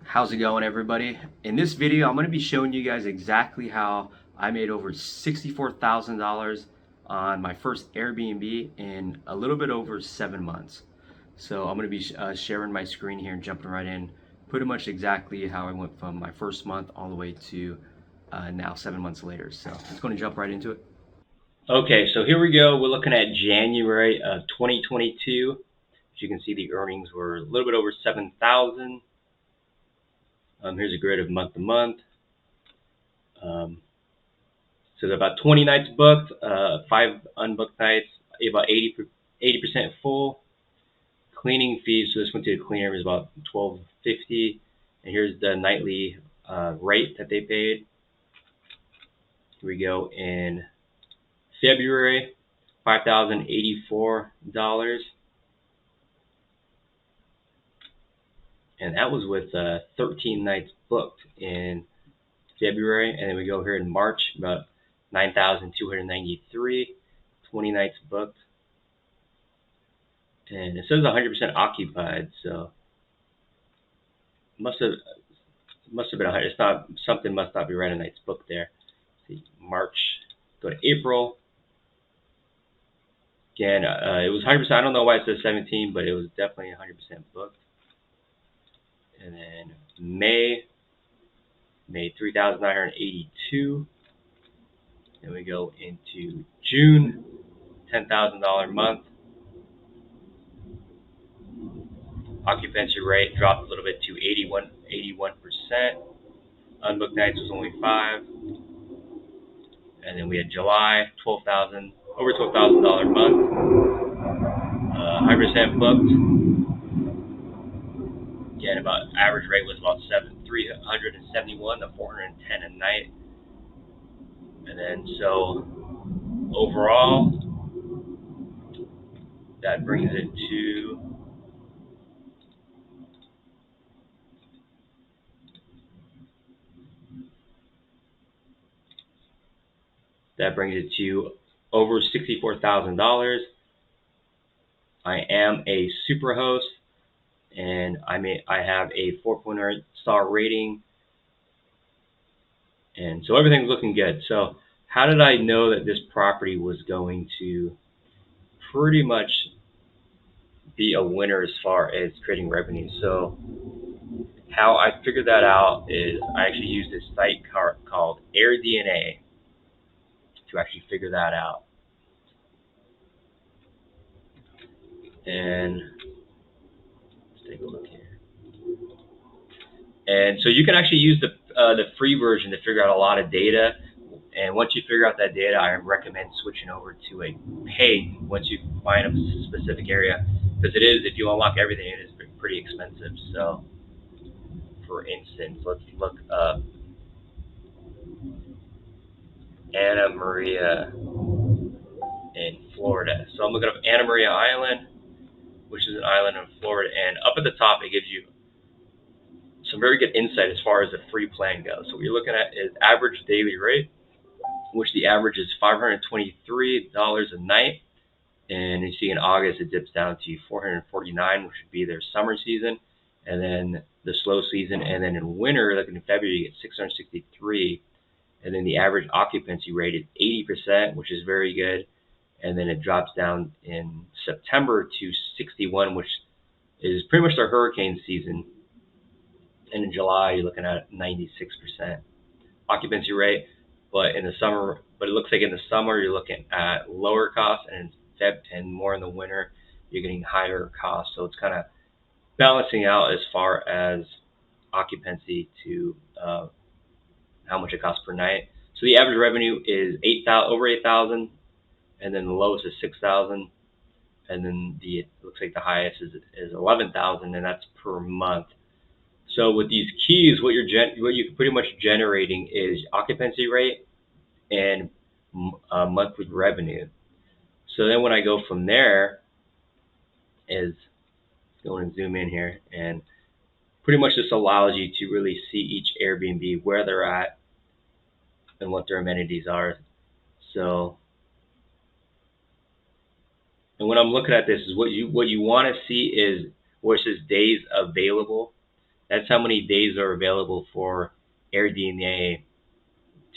How's it going, everybody? In this video, I'm going to be showing you guys exactly how I made over $64,000 on my first Airbnb in a little bit over 7 months. So I'm going to be sharing my screen here and jumping right in, pretty much exactly how I went from my first month all the way to now 7 months later. So let's go and jump right into it. Okay, so here we go. We're looking at January of 2022. As you can see, the earnings were a little bit over 7,000. Here's a grid of month to month. So there are about 20 nights booked, 5 unbooked nights, about 80% full. Cleaning fees, so this went to the cleaner, was about $12.50. And here's the nightly rate that they paid. Here we go in February, $5,084. And that was with 13 nights booked in February. And then we go here in March, about 9,293, 20 nights booked. And it says 100% occupied, so must have been 100. It's not, something must not be right on nights booked there. See, March, go to April. Again, it was 100%. I don't know why it says 17, but it was definitely 100% booked. And then May 3,982. Then we go into June, $10,000 month. Occupancy rate dropped a little bit to 81%. Unbooked nights was only 5. And then we had July, over $12,000 month. 100% booked. Again, about average rate was about 371 to 410 a night. And then so overall, that brings it to over $64,000. I am a super host, and I have a 4.0 star rating, and so everything's looking good. So how did I know that this property was going to pretty much be a winner as far as creating revenue? So how I figured that out is I actually used this site called AirDNA to actually figure that out. And let's take a look here. And so you can actually use the free version to figure out a lot of data. And once you figure out that data, I recommend switching over to a paid once you find a specific area, because it is, if you unlock everything, it is pretty expensive. So, for instance, let's look up Anna Maria in Florida. So I'm looking up Anna Maria Island, which is an island in Florida, and up at the top it gives you some very good insight as far as the free plan goes. So what you're looking at is average daily rate, which the average is $523 a night. And you see in August it dips down to $449, which would be their summer season, and then the slow season. And then in winter, like in February, you get $663, and then the average occupancy rate is 80%, which is very good. And then it drops down in September to 61, which is pretty much their hurricane season. And in July, you're looking at 96% occupancy rate. But in the summer, it looks like in the summer you're looking at lower costs, and more in the winter you're getting higher costs. So it's kind of balancing out as far as occupancy to how much it costs per night. So the average revenue is over 8,000, and then the lowest is 6,000, and then it looks like the highest is 11,000, and that's per month. So with these keys, what you're pretty much generating is occupancy rate and monthly revenue. So then when I go from there is going and zoom in here, and pretty much this allows you to really see each Airbnb, where they're at and what their amenities are. So, and when I'm looking at this, is what you want to see is where it says days available. That's how many days are available for AirDNA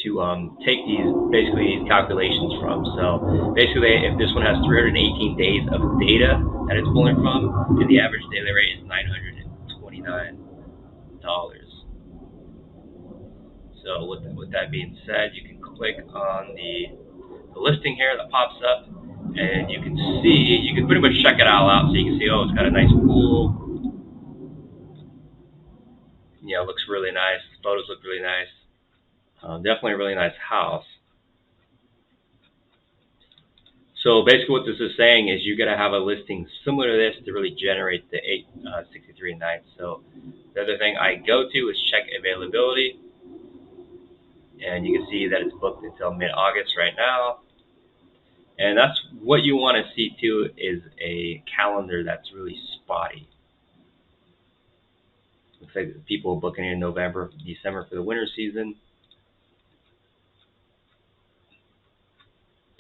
to take these calculations from. So basically, if this one has 318 days of data that it's pulling from, and the average daily rate is $929. So with that being said, you can click on the listing here that pops up, and you can pretty much check it all out. So you can see, oh, it's got a nice pool. It looks really nice. The photos look really nice. Definitely a really nice house. So basically what this is saying is you got to have a listing similar to this to really generate the 863 nights. So the other thing I go to is check availability. And you can see that it's booked until mid-August right now. And that's what you want to see too, is a calendar that's really spotty. Looks like people are booking in November, December for the winter season.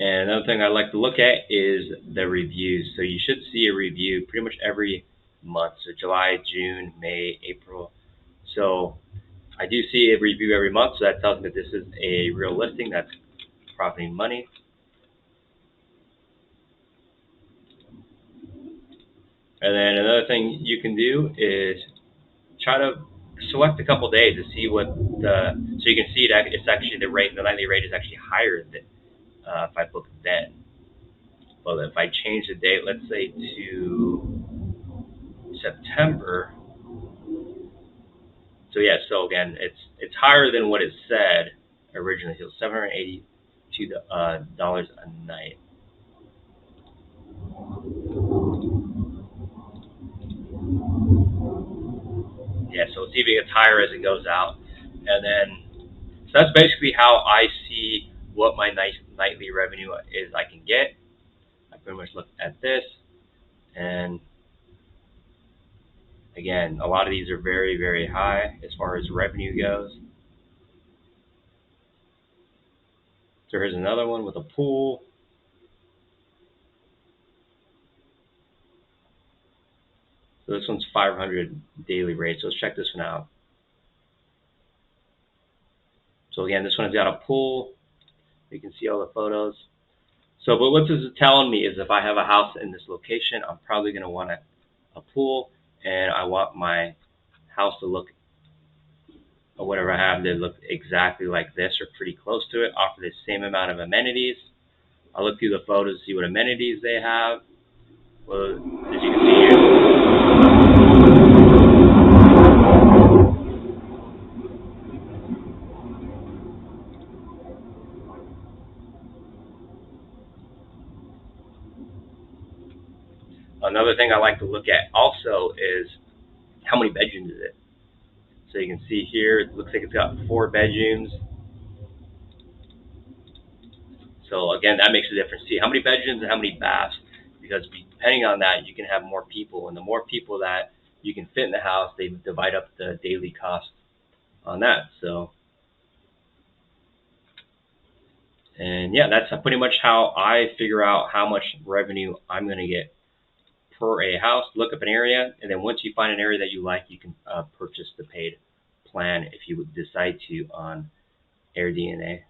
And another thing I like to look at is the reviews. So you should see a review pretty much every month. So July, June, May, April. So I do see a review every month. So that tells me that this is a real listing that's profiting money. And then another thing you can do is try to select a couple days to see what so you can see that it's actually the nightly rate is actually higher than if I book then. Well, if I change the date, let's say to September. So yeah, so again, it's higher than what it said originally. So $782 a night. Yeah, so it's even gets higher as it goes out, and then so that's basically how I see what my nightly revenue is I can get. I pretty much look at this, and again, a lot of these are very, very high as far as revenue goes. So here's another one with a pool. So this one's 500 daily rate. So let's check this one out. So again, this one's got a pool. You can see all the photos. So, but what this is telling me is if I have a house in this location, I'm probably going to want a pool, and I want my house to look, or whatever I have, to look exactly like this or pretty close to it, offer the same amount of amenities. I'll look through the photos to see what amenities they have. Well, as you can see here, another thing I like to look at also is how many bedrooms is it. So you can see here, it looks like it's got 4 bedrooms. So again, that makes a difference. See how many bedrooms and how many baths, because depending on that, you can have more people, and the more people that you can fit in the house, they divide up the daily cost on that. So, and yeah, that's pretty much how I figure out how much revenue I'm going to get per a house. Look up an area, and then once you find an area that you like, you can purchase the paid plan if you decide to on AirDNA.